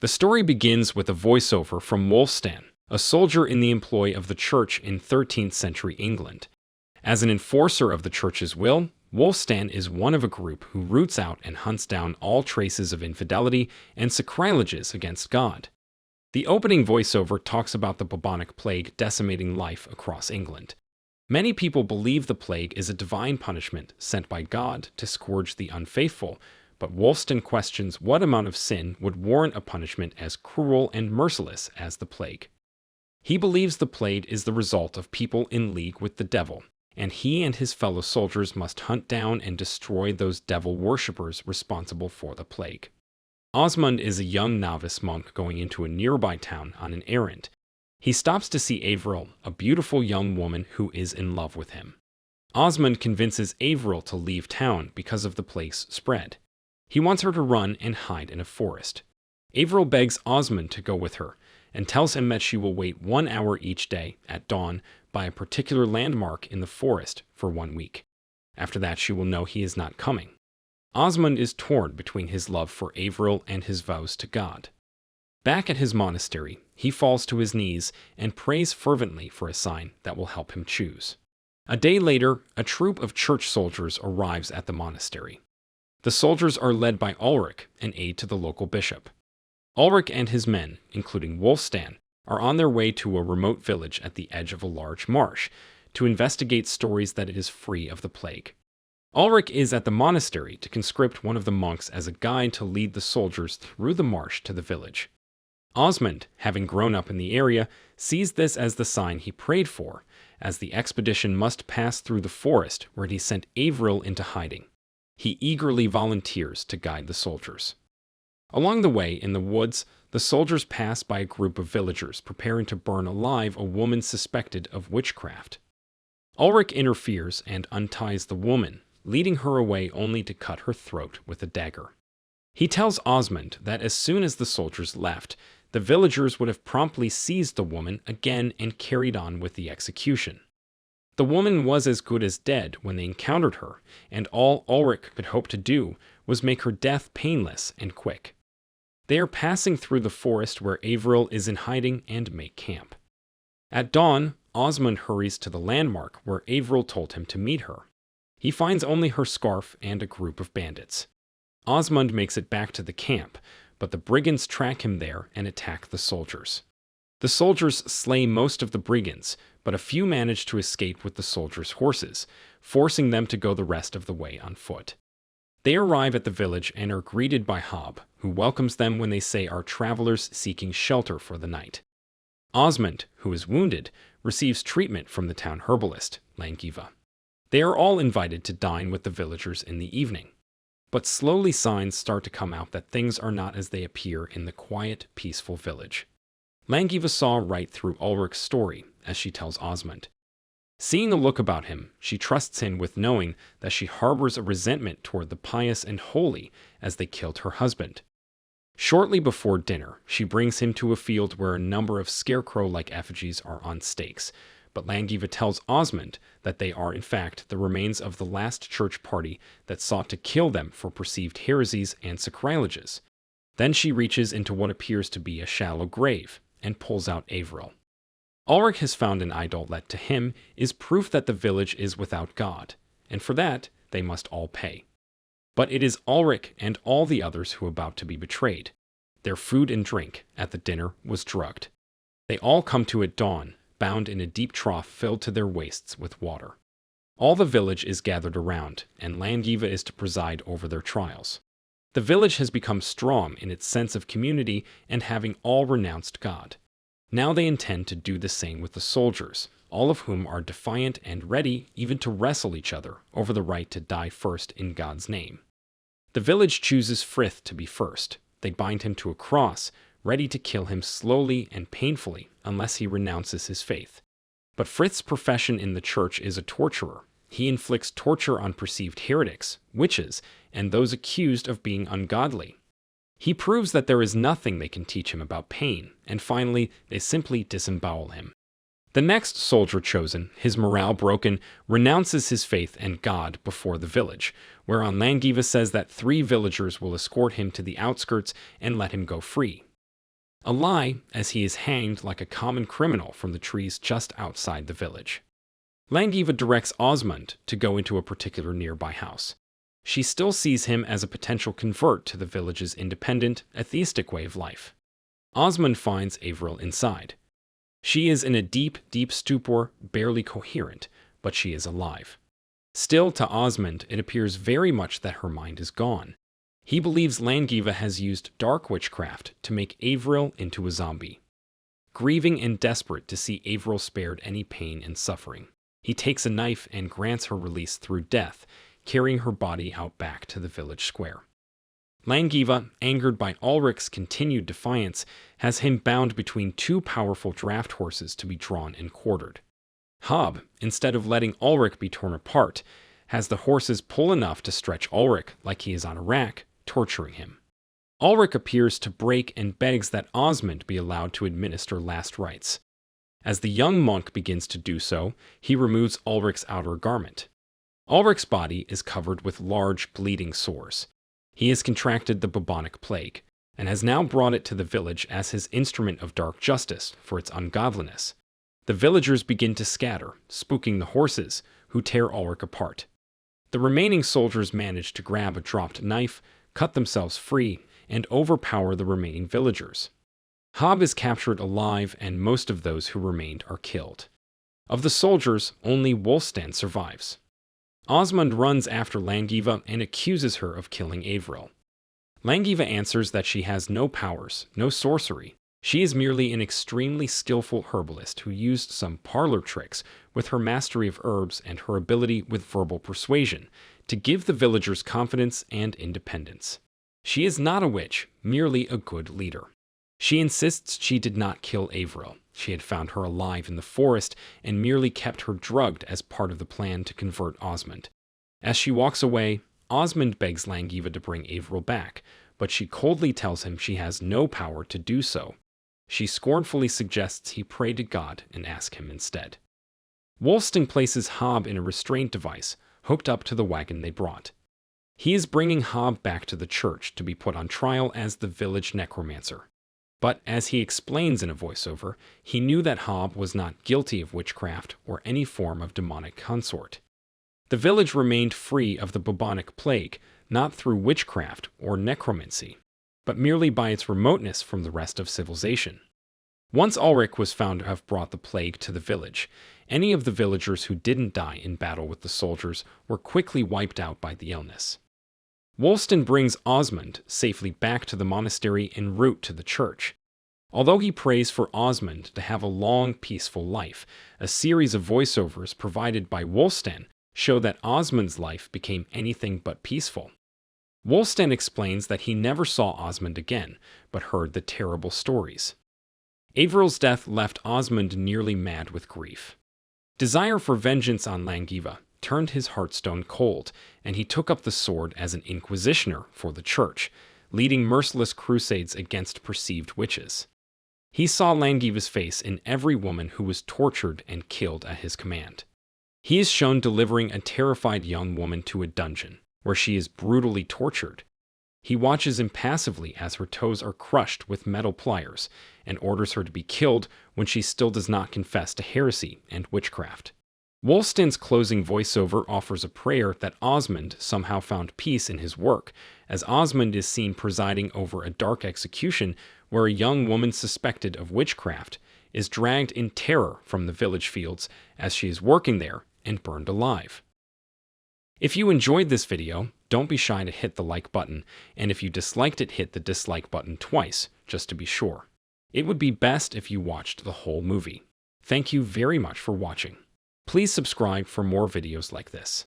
The story begins with a voiceover from Wolfstan, a soldier in the employ of the church in 13th century England. As an enforcer of the church's will, Wolfstan is one of a group who roots out and hunts down all traces of infidelity and sacrileges against God. The opening voiceover talks about the bubonic plague decimating life across England. Many people believe the plague is a divine punishment sent by God to scourge the unfaithful, but Wolfstan questions what amount of sin would warrant a punishment as cruel and merciless as the plague. He believes the plague is the result of people in league with the devil, and he and his fellow soldiers must hunt down and destroy those devil worshippers responsible for the plague. Osmond is a young novice monk going into a nearby town on an errand. He stops to see Averill, a beautiful young woman who is in love with him. Osmond convinces Averill to leave town because of the plague's spread. He wants her to run and hide in a forest. Averill begs Osmond to go with her, and tells him that she will wait 1 hour each day, at dawn, by a particular landmark in the forest for 1 week. After that she will know he is not coming. Osmond is torn between his love for Averill and his vows to God. Back at his monastery, he falls to his knees and prays fervently for a sign that will help him choose. A day later, a troop of church soldiers arrives at the monastery. The soldiers are led by Ulrich, an aide to the local bishop. Ulrich and his men, including Wolfstan, are on their way to a remote village at the edge of a large marsh to investigate stories that it is free of the plague. Ulrich is at the monastery to conscript one of the monks as a guide to lead the soldiers through the marsh to the village. Osmond, having grown up in the area, sees this as the sign he prayed for, as the expedition must pass through the forest where he sent Averill into hiding. He eagerly volunteers to guide the soldiers. Along the way, in the woods, the soldiers pass by a group of villagers preparing to burn alive a woman suspected of witchcraft. Ulrich interferes and unties the woman, leading her away only to cut her throat with a dagger. He tells Osmond that as soon as the soldiers left, the villagers would have promptly seized the woman again and carried on with the execution. The woman was as good as dead when they encountered her, and all Ulrich could hope to do was make her death painless and quick. They are passing through the forest where Averill is in hiding and make camp. At dawn, Osmond hurries to the landmark where Averill told him to meet her. He finds only her scarf and a group of bandits. Osmond makes it back to the camp, but the brigands track him there and attack the soldiers. The soldiers slay most of the brigands, but a few manage to escape with the soldiers' horses, forcing them to go the rest of the way on foot. They arrive at the village and are greeted by Hob, who welcomes them when they say are travelers seeking shelter for the night. Osmond, who is wounded, receives treatment from the town herbalist, Langiva. They are all invited to dine with the villagers in the evening. But slowly signs start to come out that things are not as they appear in the quiet, peaceful village. Langiva saw right through Ulrich's story, as she tells Osmond. Seeing the look about him, she trusts him with knowing that she harbors a resentment toward the pious and holy as they killed her husband. Shortly before dinner, she brings him to a field where a number of scarecrow-like effigies are on stakes, but Langiva tells Osmond that they are in fact the remains of the last church party that sought to kill them for perceived heresies and sacrileges. Then she reaches into what appears to be a shallow grave and pulls out Averill. Ulrich has found an idol that to him is proof that the village is without God, and for that they must all pay. But it is Ulrich and all the others who are about to be betrayed. Their food and drink at the dinner was drugged. They all come to at dawn, bound in a deep trough filled to their waists with water. All the village is gathered around, and Langiva is to preside over their trials. The village has become strong in its sense of community and having all renounced God. Now they intend to do the same with the soldiers, all of whom are defiant and ready even to wrestle each other over the right to die first in God's name. The village chooses Frith to be first. They bind him to a cross, ready to kill him slowly and painfully unless he renounces his faith. But Frith's profession in the church is a torturer. He inflicts torture on perceived heretics, witches, and those accused of being ungodly. He proves that there is nothing they can teach him about pain, and finally, they simply disembowel him. The next soldier chosen, his morale broken, renounces his faith and God before the village, whereon Langiva says that 3 villagers will escort him to the outskirts and let him go free. A lie, as he is hanged like a common criminal from the trees just outside the village. Langiva directs Osmond to go into a particular nearby house. She still sees him as a potential convert to the village's independent, atheistic way of life. Osmond finds Averill inside. She is in a deep, deep stupor, barely coherent, but she is alive. Still, to Osmond, it appears very much that her mind is gone. He believes Langiva has used dark witchcraft to make Averill into a zombie. Grieving and desperate to see Averill spared any pain and suffering, he takes a knife and grants her release through death, carrying her body out back to the village square. Langiva, angered by Ulrich's continued defiance, has him bound between two powerful draft horses to be drawn and quartered. Hob, instead of letting Ulrich be torn apart, has the horses pull enough to stretch Ulrich like he is on a rack, torturing him. Ulrich appears to break and begs that Osmond be allowed to administer last rites. As the young monk begins to do so, he removes Ulrich's outer garment. Ulrich's body is covered with large, bleeding sores. He has contracted the bubonic plague, and has now brought it to the village as his instrument of dark justice for its ungodliness. The villagers begin to scatter, spooking the horses, who tear Ulrich apart. The remaining soldiers manage to grab a dropped knife, cut themselves free, and overpower the remaining villagers. Hob is captured alive, and most of those who remained are killed. Of the soldiers, only Wolfstan survives. Osmond runs after Langiva and accuses her of killing Averill. Langiva answers that she has no powers, no sorcery. She is merely an extremely skillful herbalist who used some parlor tricks with her mastery of herbs and her ability with verbal persuasion to give the villagers confidence and independence. She is not a witch, merely a good leader. She insists she did not kill Averill. She had found her alive in the forest and merely kept her drugged as part of the plan to convert Osmond. As she walks away, Osmond begs Langiva to bring Averill back, but she coldly tells him she has no power to do so. She scornfully suggests he pray to God and ask him instead. Wolfstan places Hob in a restraint device hooked up to the wagon they brought. He is bringing Hob back to the church to be put on trial as the village necromancer. But as he explains in a voiceover, he knew that Hob was not guilty of witchcraft or any form of demonic consort. The village remained free of the bubonic plague, not through witchcraft or necromancy, but merely by its remoteness from the rest of civilization. Once Ulrich was found to have brought the plague to the village, any of the villagers who didn't die in battle with the soldiers were quickly wiped out by the illness. Wolfstan brings Osmond safely back to the monastery en route to the church. Although he prays for Osmond to have a long, peaceful life, a series of voiceovers provided by Wolfstan show that Osmond's life became anything but peaceful. Wolfstan explains that he never saw Osmond again, but heard the terrible stories. Averill's death left Osmond nearly mad with grief. Desire for vengeance on Langiva turned his heart stone cold, and he took up the sword as an inquisitioner for the church, leading merciless crusades against perceived witches. He saw Langiva's face in every woman who was tortured and killed at his command. He is shown delivering a terrified young woman to a dungeon, where she is brutally tortured. He watches impassively as her toes are crushed with metal pliers, and orders her to be killed when she still does not confess to heresy and witchcraft. Wolfstan's closing voiceover offers a prayer that Osmond somehow found peace in his work, as Osmond is seen presiding over a dark execution where a young woman suspected of witchcraft is dragged in terror from the village fields as she is working there and burned alive. If you enjoyed this video, don't be shy to hit the like button, and if you disliked it, hit the dislike button twice, just to be sure. It would be best if you watched the whole movie. Thank you very much for watching. Please subscribe for more videos like this.